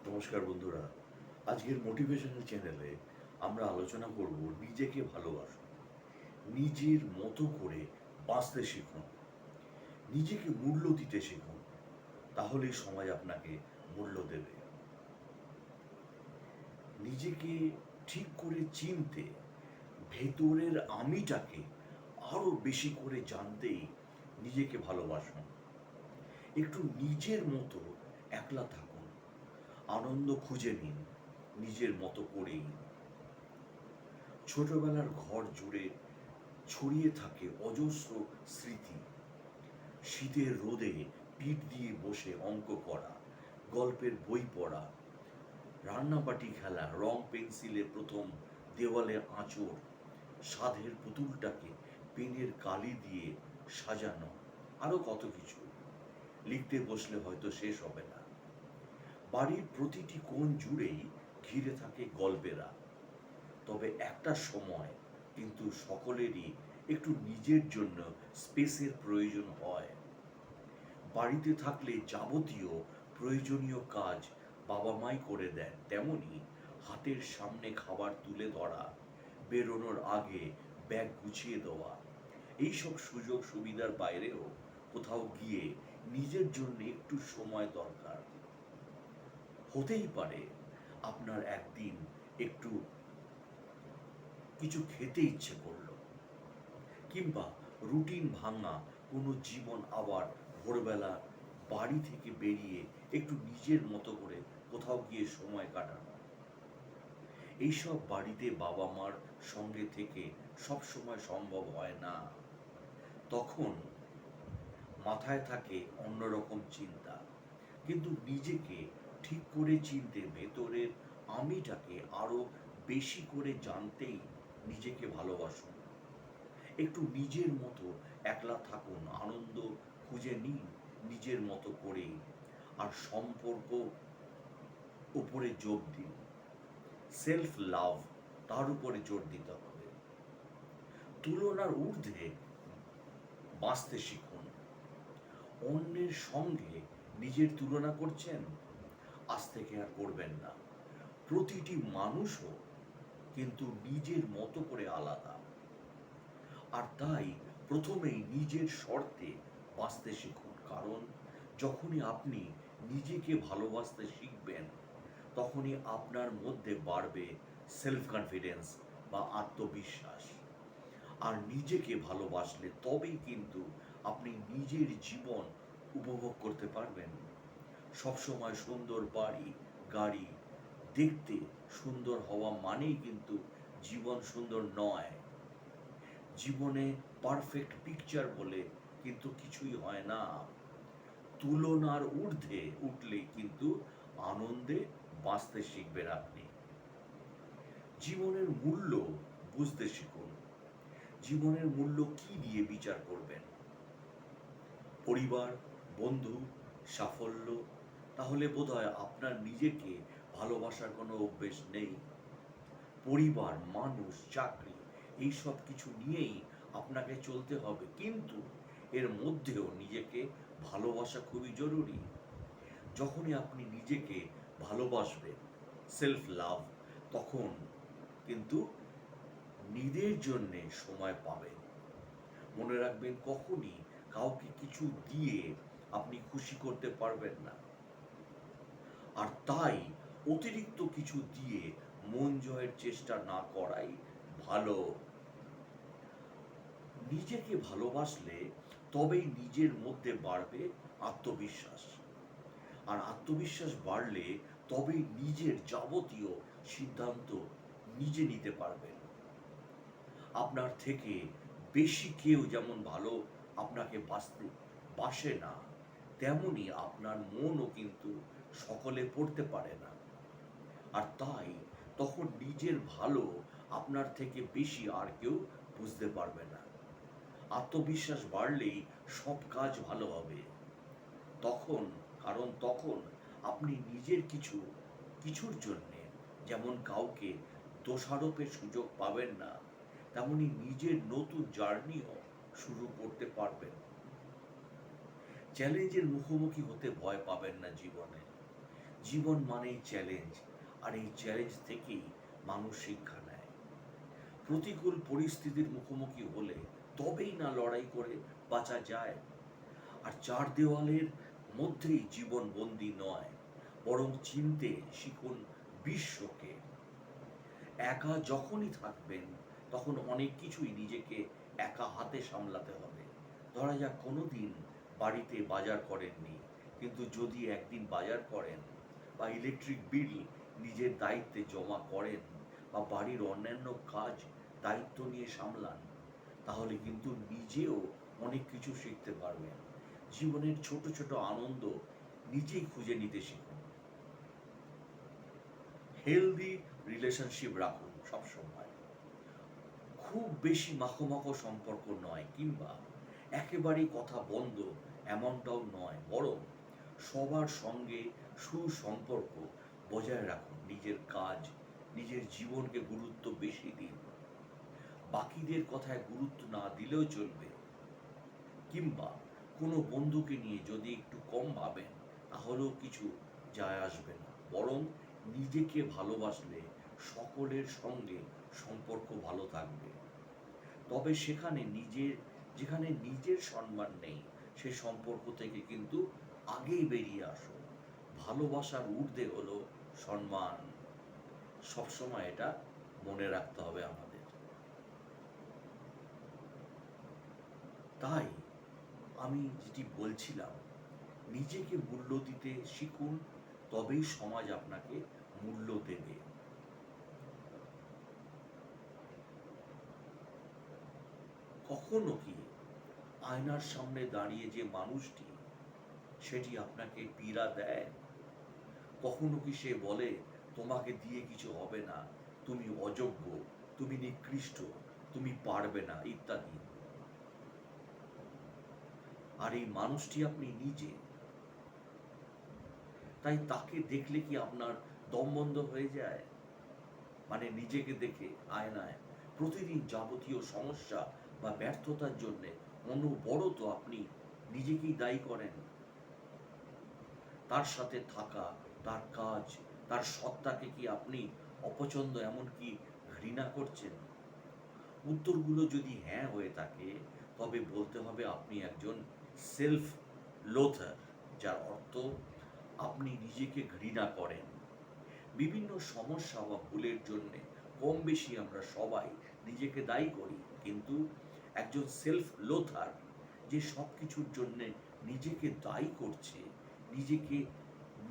নমস্কার বন্ধুরা। আজকের মোটিভেশনাল চ্যানেলে আমরা আলোচনা করব নিজেকে ভালোবাসুন, নিজের মতো করে বাঁচতে শিখুন, নিজেকে মূল্য দিতে শিখুন। তাহলেই সমাজ আপনাকে মূল্য দেবে। নিজেকে ঠিক করে চিনতে, ভেতরের আমিটাকে আরো বেশি করে জানতেই নিজেকে ভালোবাসুন। একটু নিজের মতো একলা থাকুন, আনন্দ খুঁজে নিন নিজের মতো করেই। ছোটবেলার ঘর জুড়ে ছড়িয়ে থাকে অজস্র স্মৃতি। শীতের রোদে পিঠ দিয়ে বসে অঙ্ক করা, গল্পের বই পড়া, রান্নাবাটি খেলা, রং পেন্সিলে প্রথম দেওয়ালে আঁচড়, সাধের পুতুলটাকে পেনের কালি দিয়ে সাজানো, আরো কত কিছু। লিখতে বসলে হয়তো শেষ হবে না। বাড়ির প্রতিটি কোণ জুড়েই ঘিরে থাকে গল্পেরা। তবে একটা সময় কিন্তু সকলেরই একটু নিজের জন্য স্পেসের প্রয়োজন হয়। বাড়িতে থাকলে যাবতীয় প্রয়োজনীয় কাজ বাবা মাই করে দেন, তেমনি হাতের সামনে খাবার তুলে ধরা, বেরোনোর আগে ব্যাগ গুছিয়ে দেওয়া, এইসব সুযোগ সুবিধার বাইরেও কোথাও গিয়ে নিজের জন্য একটু সময় দরকার। হতেই পারে আপনার একদিন একটু কিছু খেতে ইচ্ছে করলো, কিংবা রুটিন ভাঙা কোনো জীবন আবার ভোরবেলা বাড়ি থেকে বেরিয়ে একটু নিজের মতো করে কোথাও গিয়ে সময় কাটানো। এইসব বাড়িতে বাবা মার সঙ্গে থেকে সব সময় সম্ভব হয় না। তখন মাথায় থাকে অন্যরকম চিন্তা। কিন্তু নিজেকে ঠিক করে চিনতে, ভেতরের আমিটাকে আরো বেশি করে জানতেই নিজেকে ভালোবাসুন। একটু নিজের মতো একলা থাকুন, আনন্দ খুঁজে নিন নিজের মতো করেই। আর সম্পর্ক উপরে জোর দিন, সেলফ লাভ, তার উপরে জোর দিতে হবে। তুলনার ঊর্ধ্বে বাঁচতে শিখুন। অন্যের সঙ্গে নিজের তুলনা করছেন, আজ থেকে আর করবেন না। প্রতিটি মানুষও কিন্তু নিজের মতো করে আলাদা। আর তাই প্রথমেই নিজের শর্তে বাঁচতে শিখুন। কারণ যখনই আপনি নিজেকে ভালোবাসতে শিখবেন, তখনই আপনার মধ্যে বাড়বে সেলফ কনফিডেন্স বা আত্মবিশ্বাস। আর নিজেকে ভালোবাসলে তবেই কিন্তু আপনি নিজের জীবন উপভোগ করতে পারবেন। সবসময় সুন্দর বাড়ি, গাড়ি, দেখতে সুন্দর হওয়া মানেই কিন্তু জীবন সুন্দর নয়। জীবনে পারফেক্ট পিকচার বলে কিন্তু কিছুই হয় না। তুলনার ঊর্ধ্বে উঠলে কিন্তু আনন্দে বাঁচতে শিখবেন আপনি। জীবনের মূল্য বুঝতে শিখুন। জীবনের মূল্য কি দিয়ে বিচার করবেন? পরিবার, বন্ধু, সাফল্য? তাহলে বোধহয় আপনার নিজেকে ভালোবাসার কোনো অভ্যেস নেই। পরিবার, মানুষ, চাকরি, এই সব কিছু নিয়েই আপনাকে চলতে হবে, কিন্তু এর মধ্যেও নিজেকে ভালোবাসা খুবই জরুরি। যখনই আপনি নিজেকে ভালোবাসবেন, সেলফ লাভ, তখন কিন্তু নিজের জন্যে সময় পাবেন। মনে রাখবেন, কখনই কাউকে কিছু দিয়ে আপনি খুশি করতে পারবেন না। আর তাই অতিরিক্ত কিছু দিয়ে মন জয়ের চেষ্টা না করাই ভালো। নিজেকে ভালোবাসলে তবেই নিজের মধ্যে বাড়বে আত্মবিশ্বাস। আর আত্মবিশ্বাস বাড়লে তবেই নিজের যাবতীয় সিদ্ধান্ত নিজে নিতে পারবেন। আপনার থেকে বেশি কেউ যেমন ভালো আপনাকে বাসে না, তেমনি আপনার মনও কিন্তু সকলে পড়তে পারে না। আর তাই তখন নিজের ভালো আপনার থেকে বেশি আর কেউ বুঝতে পারবে না। আত্মবিশ্বাস বাড়লেই সব কাজ ভালো হবে। তখন, কারণ তখন আপনি নিজের কিছুর জন্যে যেমন কাউকে দোষারোপের সুযোগ পাবেন না, তেমনি নিজের নতুন জার্নিও শুরু করতে পারবেন। চ্যালেঞ্জের মুখোমুখি হতে ভয় পাবেন না জীবনে। জীবন মানেই চ্যালেঞ্জ, আর এই চ্যালেঞ্জ থেকেই মানুষ শিক্ষা নেয়। প্রতিকূল পরিস্থিতির মুখোমুখি হলে তবেই না লড়াই করে বাঁচা যায়। আর চার দেওয়ালের মধ্যেই জীবন বন্দী নয়, বরং চিনতে শিখুন বিশ্বকে। একা যখনই থাকবেন তখন অনেক কিছুই নিজেকে একা হাতে সামলাতে হবে। ধরা যাক কোনোদিন বাড়িতে বাজার করেননি, কিন্তু যদি একদিন বাজার করেন বা ইলেকট্রিক বিল নিজের দায়িত্বে জমা করেন বা বাড়ির অন্যান্য কাজ দায়িত্ব নিয়ে সামলান, তাহলে কিন্তু নিজেও অনেক কিছু শিখতে পারবেন। জীবনের ছোট ছোট আনন্দ নিজেই খুঁজে নিতে শিখুন। হেলদি রিলেশনশিপ রাখুন সবসময়। খুব বেশি মাখো সম্পর্ক নয়, কিংবা একেবারেই কথা বন্ধ এমনটাও নয়, বরং সবার সঙ্গে সুসম্পর্ক বজায় রাখুন। নিজের কাজ, নিজের জীবনকে গুরুত্ব বেশি দিন। বাকিদের কথায় গুরুত্ব না দিলেও চলবে, কিংবা কোনো বন্ধুকে নিয়ে যদি একটু কম ভাবেন, তাহলেও কিছু যায় আসবে না। বরং নিজেকে ভালোবাসলে সকলের সঙ্গে সম্পর্ক ভালো থাকবে। তবে যেখানে নিজের সম্মান নেই, সে সম্পর্ক থেকে কিন্তু আগেই বেরিয়ে আসো। ভালোবাসার ঊর্ধ্বে হলো সম্মান। সবসময় এটা মনে রাখতে হবে আমাদের। তাই আমি যেটি বলছিলাম, নিজেকে মূল্য দিতে শিখুন, তবেই সমাজ আপনাকে মূল্য দেবে। কখনো কি আয়নার সামনে দাঁড়িয়ে যে মানুষটি, সেটি আপনাকে পীড়া দেয়? কখনো কি সে বলে, তোমাকে দিয়ে কিছু হবে না, তুমি অযোগ্য, তুমি নিকৃষ্ট, তুমি পারবে না, ইত্যাদি? আর এই মানুষটি আপনি নিজে। তাই তাকে দেখলে কি আপনার দম বন্ধ হয়ে যায়? মানে নিজেকে দেখে আয়নায় প্রতিদিন যাবতীয় সমস্যা বা ব্যর্থতার জন্য অনবরত আপনি নিজেকেই দায়ী করেন। তার সাথে থাকা, তার কাজ, তার সত্তাকে কি আপনি অপছন্দ, এমনকি ঘৃণা করছেন? উত্তরগুলো যদি হ্যাঁ হয়ে থাকে, তবে বলতে হবে আপনি একজন সেলফ লোথার, যার অর্থ আপনি নিজেকে ঘৃণা করেন। বিভিন্ন সমস্যা বা ভুলের জন্য কম বেশি আমরা সবাই নিজেকে দায়ী করি, কিন্তু একজন সেলফ লোথার, যে সব কিছুর জন্য নিজেকে দায়ী করছে, নিজেকে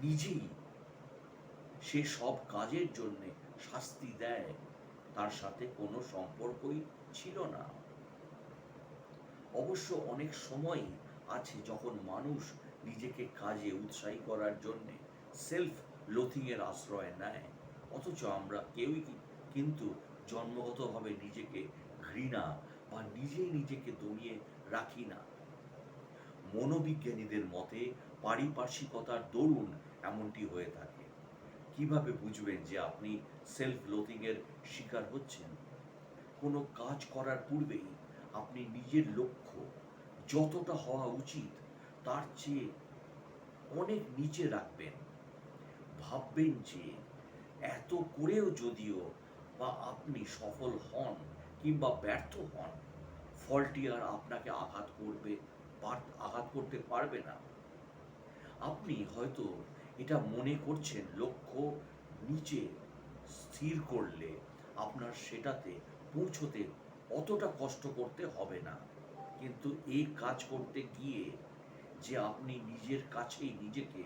নিজেই সে সব কাজের জন্য শাস্তি দেয়, তার সাথে কোনো সম্পর্কই ছিল না। অবশ্য অনেক সময়ই আছে যখন মানুষ নিজেকে কাজে উৎসাহী করার জন্য সেলফ লোথিং এর আশ্রয় নেয়, অথচ আমরা কেউই কিন্তু জন্মগতভাবে নিজেকে ঘৃণা বা নিজেই নিজেকে দমিয়ে রাখি না। মনোবিজ্ঞানীদের মতে পারিপার্শ্বিকতার দরুন এমনটি হয়ে থাকে। কিভাবে বুঝবেন যে আপনি সেলফ লোথিং এর শিকার হচ্ছেন? কোনো কাজ করার পূর্বেই আপনি নিজের লক্ষ্য যতটা হওয়া উচিত তার চেয়ে অনেক নিচে রাখবেন। ভাববেন যে এত করেও যদিও বা আপনি সফল হন কিংবা ব্যর্থ হন, ফলটি আর আপনাকে আঘাত করতে পারবে না। আপনি হয়তো এটা মনে করছেন, লক্ষ্য নিচে স্থির করলে আপনার সেটাতে পৌঁছতে অতটা কষ্ট করতে হবে না। কিন্তু এই কাজ করতে গিয়ে যে আপনি নিজের কাছেই নিজেকে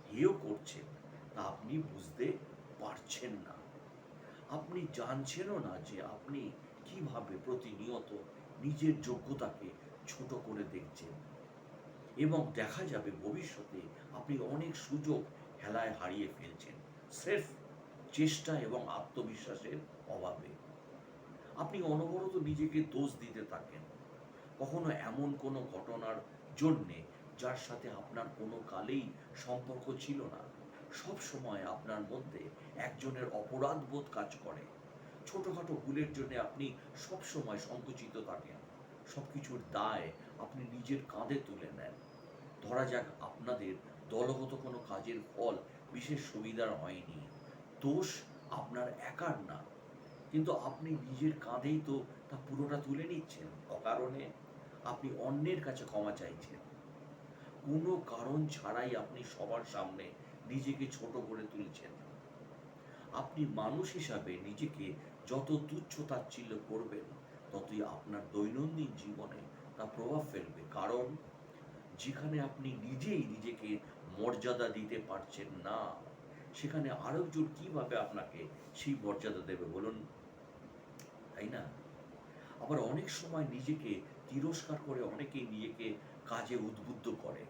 হেয় করছেন, তা আপনি বুঝতে পারছেন না। আপনি জানছেনও না যে আপনি কিভাবে প্রতিনিয়ত নিজের যোগ্যতাকে ছোট করে দেখছেন, এবং দেখা যাবে ভবিষ্যতে আপনি অনেক সুযোগ হেলায় হারিয়ে ফেলছেন স্রেফ চেষ্টা এবং আত্মবিশ্বাসের অভাবে। আপনি অনবরত নিজেকে দোষ দিতে থাকেন, কখনো এমন কোনো ঘটনার জন্যে যার সাথে আপনার কোনো কালেই সম্পর্ক ছিল না। সব সময় আপনার মধ্যে একজনের অপরাধবোধ কাজ করে। ছোটখাটো ভুলের জন্য আপনি সব সময় সংকুচিত থাকেন, সবকিছুর দায় আপনি নিজের কাঁধে তুলে নেন। ধরা যাক আপনাদের দলগত কোনো কাজের ফল বিশেষ সুবিধার হয়নি। দোষ আপনার একার না, কিন্তু আপনি নিজের কাঁধেই তো তা পুরোটা তুলে নিচ্ছেন। অকারণে আপনি অন্যের কাছে ক্ষমা চাইছেন। কোনো কারণ ছাড়াই আপনি সবার সামনে নিজেকে ছোট করে তুলছেন। আপনি মানুষ হিসাবে নিজেকে যত তুচ্ছ-তাচ্ছিল্য করবেন, ততই আপনার দৈনন্দিন জীবনে তা প্রভাব ফেলবে। কারণ যেখানে আপনি নিজেই নিজেকে মর্যাদা দিতে পারছেন না, সেখানে আরেকজন কিভাবে আপনাকে সেই মর্যাদা দেবে বলুন? তাই না? আবার অনেক সময় নিজেকে তিরস্কার করে অনেকেই নিজেকে কাজে উদ্বুদ্ধ করে।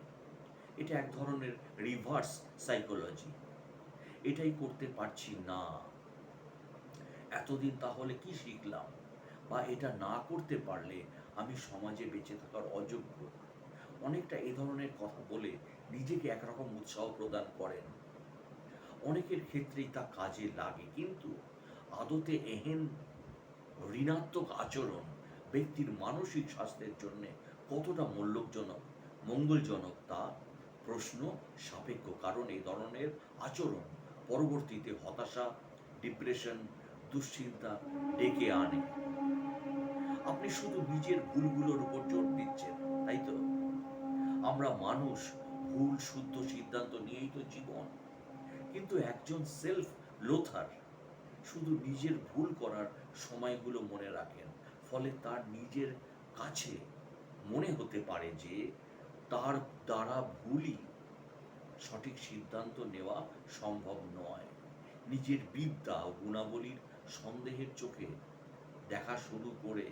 এটা এক ধরনের রিভার্স সাইকোলজি। এটাই করতে পারছি না, এতদিন তাহলে কি শিখলাম? বা এটা না করতে পারলে আমি সমাজে বেঁচে থাকার অযোগ্য। অনেকটা এ ধরনের কথা বলে নিজেকে একরকম উৎসাহ প্রদান করেন। অনেকের ক্ষেত্রেই তা কাজে লাগে, কিন্তু আদতে এহেন ঋণাত্মক আচরণ ব্যক্তির মানসিক স্বাস্থ্যের জন্য কতটা মঙ্গলজনক তা প্রশ্ন সাপেক্ষ। কারণ এই ধরনের আচরণ পরবর্তীতে হতাশা, ডিপ্রেশন, দুশ্চিন্তা ডেকে আনে। আপনি শুধু নিজের ভুলগুলোর উপর জোর দিচ্ছেন, তাই তো? আমরা মানুষ, ভুল শুদ্ধ সিদ্ধান্ত নিয়েই তো জীবন। কিন্তু একজন সেলফ লোথার শুধু নিজের ভুল করার সময়গুলো মনে রাখেন। ফলে তার নিজের কাছে মনে হতে পারে যে তার দ্বারা ভুলই সঠিক সিদ্ধান্ত নেওয়া সম্ভব নয়। নিজের বিদ্যা ও গুণাবলীর সন্দেহের চোখে দেখা শুরু করে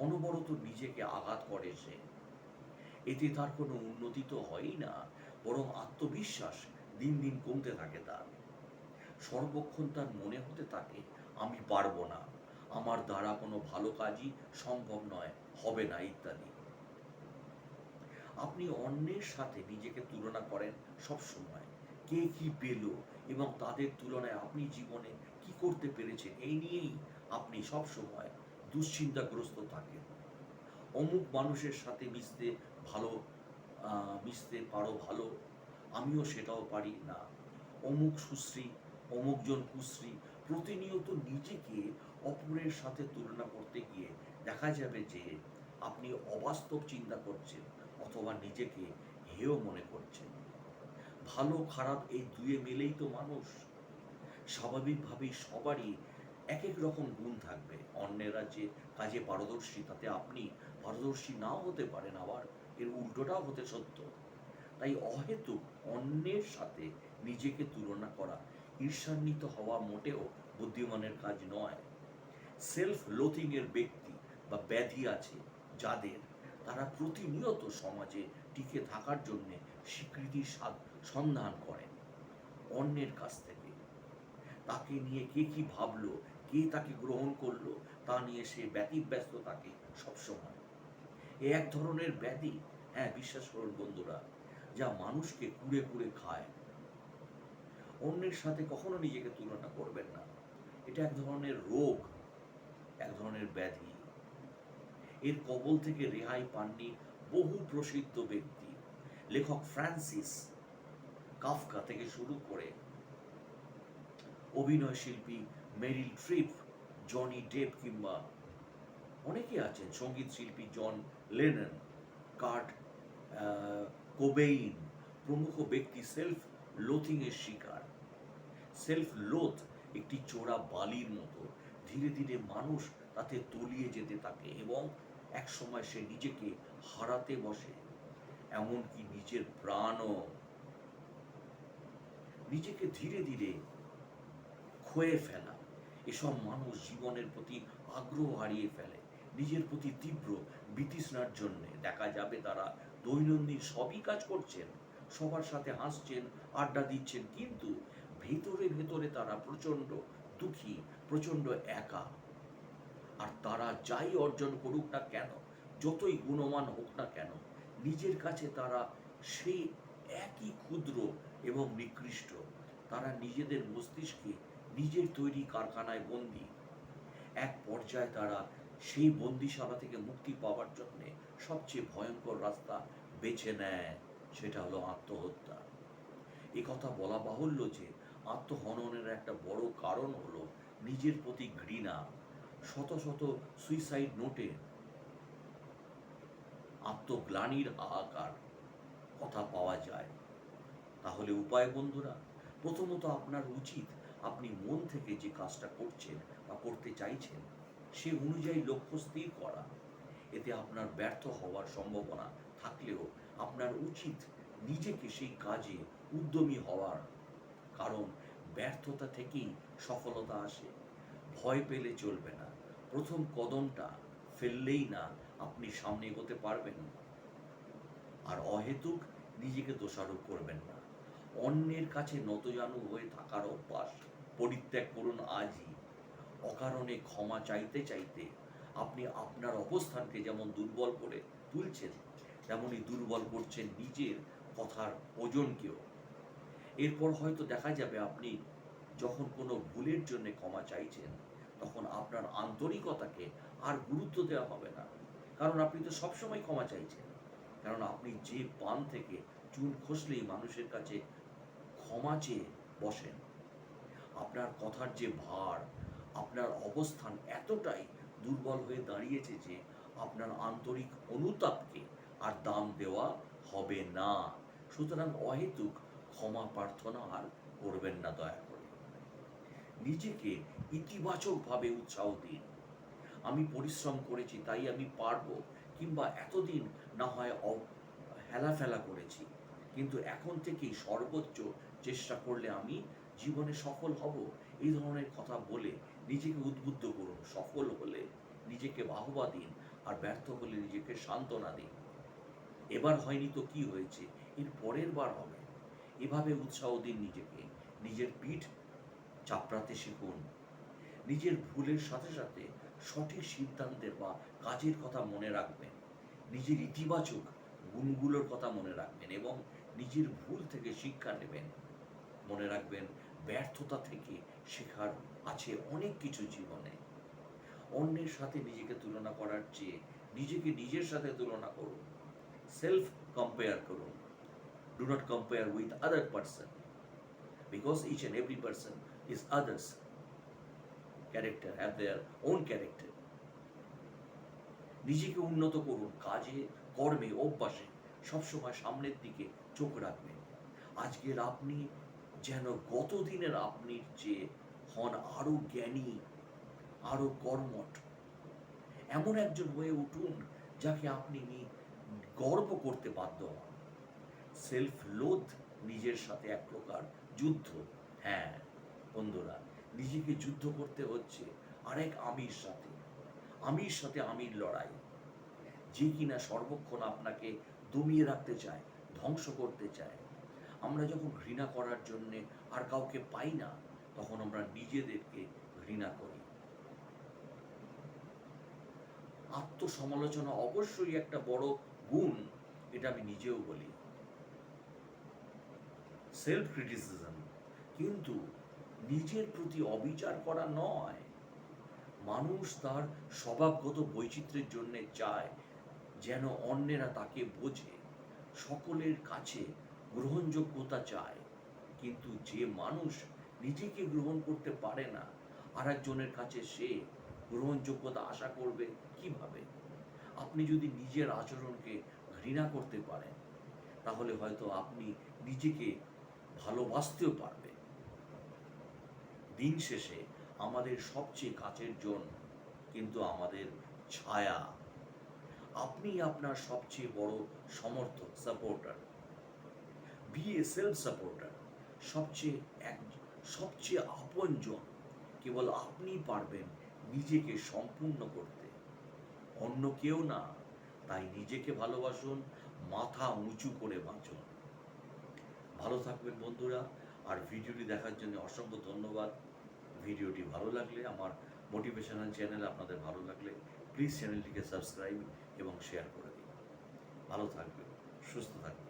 অনবরত নিজেকে আঘাত করে সে। এতে তার কোনো উন্নতি তো হয়ই না, বরং আত্মবিশ্বাস দিন দিন কমতে থাকে তার। সর্বক্ষণ তার মনে হতে থাকে, আমি পারবো না, আমার দ্বারা কোনো ভালো কাজই সম্ভব নয়, হবে না, ইত্যাদি। আপনি অন্যের সাথে নিজেকে তুলনা করেন সব সময়। কে কি পেল এবং তাদের তুলনায় আপনি জীবনে কি করতে পেরেছেন, এই নিয়েই আপনি সব সময় দুশ্চিন্তাগ্রস্ত থাকেন। অমুক মানুষের সাথে ভালো মিশতে পারো ভালো, আমিও সেটাও পারি না। অমুক সুশ্রী, অমুকজন কুশ্রী। প্রতিনিয়ত নিজেকে অপরের সাথে তুলনা করতে গিয়ে দেখা যাবে যে আপনি অবাস্তব চিন্তা করছেন অথবা নিজেকে হেয় মনে করছেন। ভালো খারাপ এই দুয়ে মিলেই তো মানুষ। স্বাভাবিকভাবেই সবারই এক এক রকম গুণ থাকবে। অন্যেরা যে কাজে পারদর্শী তাতে আপনি পারদর্শী নাও হতে পারেন, আবার এর উল্টোটাও হতে সত্য। তাই অহেতুক অন্যের সাথে নিজেকে তুলনা করা, ঈর্ষান্বিত হওয়া মোটেও বুদ্ধিমানের কাজ নয়। সেলফ লোথিং এর ব্যক্তি বা ব্যাধি আছে যাদের, তারা প্রতিনিয়ত সমাজে টিকে থাকার জন্য স্বীকৃতির সন্ধান করেন অন্যের কাছ থেকে। তাকে নিয়ে কে কি ভাবলো, কে তাকে গ্রহণ করলো, তা নিয়ে সে ব্যতিব্যস্ত থাকে সবসময়। এ এক ধরনের ব্যাধি, হ্যাঁ বিশ্বাস করুন বন্ধুরা, যা মানুষকে কুড়ে কুড়ে খায়। অন্যের সাথে কখনো নিজেকে তুলনা করবেন না। এটা এক ধরনের রোগ, এক ধরনের ব্যাধি। এর কবল থেকে রেহাই পাননি বহু প্রসিদ্ধ ব্যক্তি। লেখক ফ্রান্সিস কাফকা থেকে শুরু করে অভিনয় শিল্পী মেরিল স্ট্রিপ, জনি ডেপ কিংবা অনেকে আছেন, সঙ্গীত শিল্পী জন লেনন, কার্ট কোবেইন প্রমুখ ব্যক্তি সেলফ লোথিং এর শিকার। সেলফ লোথ একটি চোরা বালির মতো, ধীরে ধীরে মানুষ তাতে তলিয়ে যেতে থাকে এবং এক সময় সে নিজেকে হারাতে বসে, এমনকি নিজের প্রাণও। নিজেকে ধীরে ধীরে ক্ষয়ে ফেলা, এসব মানুষ জীবনের প্রতি আগ্রহ হারিয়ে ফেলে। নিজের প্রতি তীব্র বিতৃষ্ণার জন্য দেখা যাবে তারা দৈনন্দিন সবই কাজ করছেন, সবার সাথে হাসছেন, আড্ডা দিচ্ছেন, কিন্তু ভেতরে ভেতরে তারা প্রচণ্ড দুঃখী, প্রচণ্ড একা। আর তারা যাই অর্জন করুক না কেন, যতই গুণমান হোক না কেন, নিজের কাছে তারা সেই একই ক্ষুদ্র এবং নিকৃষ্ট। তারা নিজেদের মস্তিষ্কে নিজের তৈরি কারখানায় বন্দী। এক পর্যায়ে তারা সেই বন্দিশালা থেকে মুক্তি পাওয়ার জন্য সবচেয়ে ভয়ঙ্কর রাস্তা বেছে নেয়, সেটা হলো আত্মহত্যা। এ কথা বলা বাহুল্য যে আত্মহননের একটা বড় কারণ হলো নিজের প্রতি ঘৃণা। শত শত সুইসাইড নোটে আত্মগ্লানির হাহাকার কথা পাওয়া যায়। তাহলে উপায় বন্ধুরা, প্রথমত আপনার উচিত আপনি মন থেকে যে কাজটা করছেন বা করতে চাইছেন সে অনুযায়ী লক্ষ্য স্থির করা। এতে আপনার ব্যর্থ হওয়ার সম্ভাবনা থাকলেও আপনার উচিত নিজেকে সেই কাজে উদ্যমী হওয়ার। কারণ ব্যর্থতা থেকেই সফলতা আসে। ভয় পেলে চলবে না। প্রথম কদমটা ফেললেই না আপনি সামনে এগোতে পারবেন। আর অহেতুক নিজেকে দোষারোপ করবেন না। অন্যের কাছে নতজানু হয়ে থাকার অভ্যাস পরিত্যাগ করুন আজই। অকারণে ক্ষমা চাইতে চাইতে আপনি আপনার অবস্থানকে যেমন দুর্বল করে তুলছেন, তেমনি দুর্বল করছেন নিজের কথার ওজনকেও। এরপর হয়তো দেখা যাবে আপনি যখন কোনো ভুলের জন্য ক্ষমা চাইছেন, তখন আপনার আন্তরিকতাকে আর গুরুত্ব দেওয়া হবে না। কারণ আপনি তো সবসময় ক্ষমা চাইছেন। কারণ আপনি যে পান থেকে চুন খসলেই মানুষের কাছে ক্ষমা চেয়ে বসেন। আপনার কথার যে ভার, আপনার অবস্থান এতটাই দুর্বল হয়ে দাঁড়িয়েছে যে আপনার আন্তরিক অনুতাপকে আর দাম দেওয়া হবে না। সুতরাং অহেতুক ক্ষমা প্রার্থনা আর করবেন না দয়া করে। নিজেকে ইতিবাচকভাবে উৎসাহ দিন। আমি পরিশ্রম করেছি তাই আমি পারবো, কিংবা এতদিন না হয় হেলাফেলা করেছি, কিন্তু এখন থেকেই সর্বোচ্চ চেষ্টা করলে আমি জীবনে সফল হব। এই ধরনের কথা বলে নিজেকে উদ্বুদ্ধ করুন। সফল হলে নিজেকে বাহবা দিন, আর ব্যর্থ হলে নিজেকে সান্ত্বনা দিন। এবার হয়নি তো কি হয়েছে, এর পরের বার হবে। এভাবে উৎসাহ দিন নিজেকে। নিজের পিঠ চাপড়াতে শিখুন। নিজের ভুলের সাথে সাথে সঠিক সিদ্ধান্তের বা কাজের কথা মনে রাখবেন। নিজের ইতিবাচক গুণগুলোর কথা মনে রাখবেন এবং নিজের ভুল থেকে শিক্ষা নেবেন। মনে রাখবেন, ব্যর্থতা থেকে শেখার আছে অনেক কিছু জীবনে। অন্যের সাথে নিজেকে তুলনা করার চেয়ে নিজেকে নিজের সাথে তুলনা করুন। সেলফ কম্পেয়ার করুন। Do not compare with other person, because each and every person is others character, have their own character. নিজেকে উন্নত করুন, কাজে কর্মে অভ্যাসে সবসময় সামনের দিকে চোখ রাখবেন। আজকের আপনি যেন গত দিনের আপনির চেয়ে হন আরো জ্ঞানী, আরো কর্মঠ। এমন একজন হয়ে উঠুন যাকে আপনি গর্ব করতে বাধ্য হন। সেলফ লোধ নিজের সাথে এক প্রকার যুদ্ধ। হ্যাঁ বন্ধুরা, নিজেকে যুদ্ধ করতে হচ্ছে আরেক আমির সাথে। আমির সাথে আমির লড়াই, যে কিনা সর্বক্ষণ আপনাকে দমিয়ে রাখতে চায়, ধ্বংস করতে চায়। আমরা যখন ঘৃণা করার জন্যে আর কাউকে পাই না, তখন আমরা নিজেদেরকে ঘৃণা করি। আত্মসমালোচনা অবশ্যই একটা বড় গুণ, এটা আমি নিজেও বলি, সেলফ ক্রিটিসিজম, কিন্তু নিজের প্রতি অবিচার করা নয়। মানুষ তার স্বভাবগত বৈচিত্র্যের জন্য চায় যেন অন্যেরা তাকে বোঝে, সকলের কাছে গ্রহণযোগ্যতা চায়। কিন্তু যে মানুষ নিজেকে গ্রহণ করতে পারে না, আর একজনের কাছে সে গ্রহণযোগ্যতা আশা করবে কিভাবে? আপনি যদি নিজের আচরণকে ঘৃণা করতে পারেন, তাহলে হয়তো আপনি নিজেকে ভালোবাসতেও পারবেন। দিন শেষে আমাদের সবচেয়ে কাছের জন কিন্তু আমাদের ছায়া। আপনি আপনার সবচেয়ে বড় সমর্থক, supporter. Be a self supporter. সবচেয়ে আপনজন কেবল আপনিই পারবেন নিজেকে সম্পূর্ণ করতে, অন্য কেউ না। তাই নিজেকে ভালোবাসুন, মাথা উঁচু করে বাঁচুন। ভালো থাকবেন বন্ধুরা। আর ভিডিওটি দেখার জন্য অসংখ্য ধন্যবাদ। ভিডিওটি ভালো লাগলে, আমার মোটিভেশনাল চ্যানেল আপনাদের ভালো লাগলে প্লিজ চ্যানেলটিকে সাবস্ক্রাইব এবং শেয়ার করে দিন। ভালো থাকবেন, সুস্থ থাকবেন।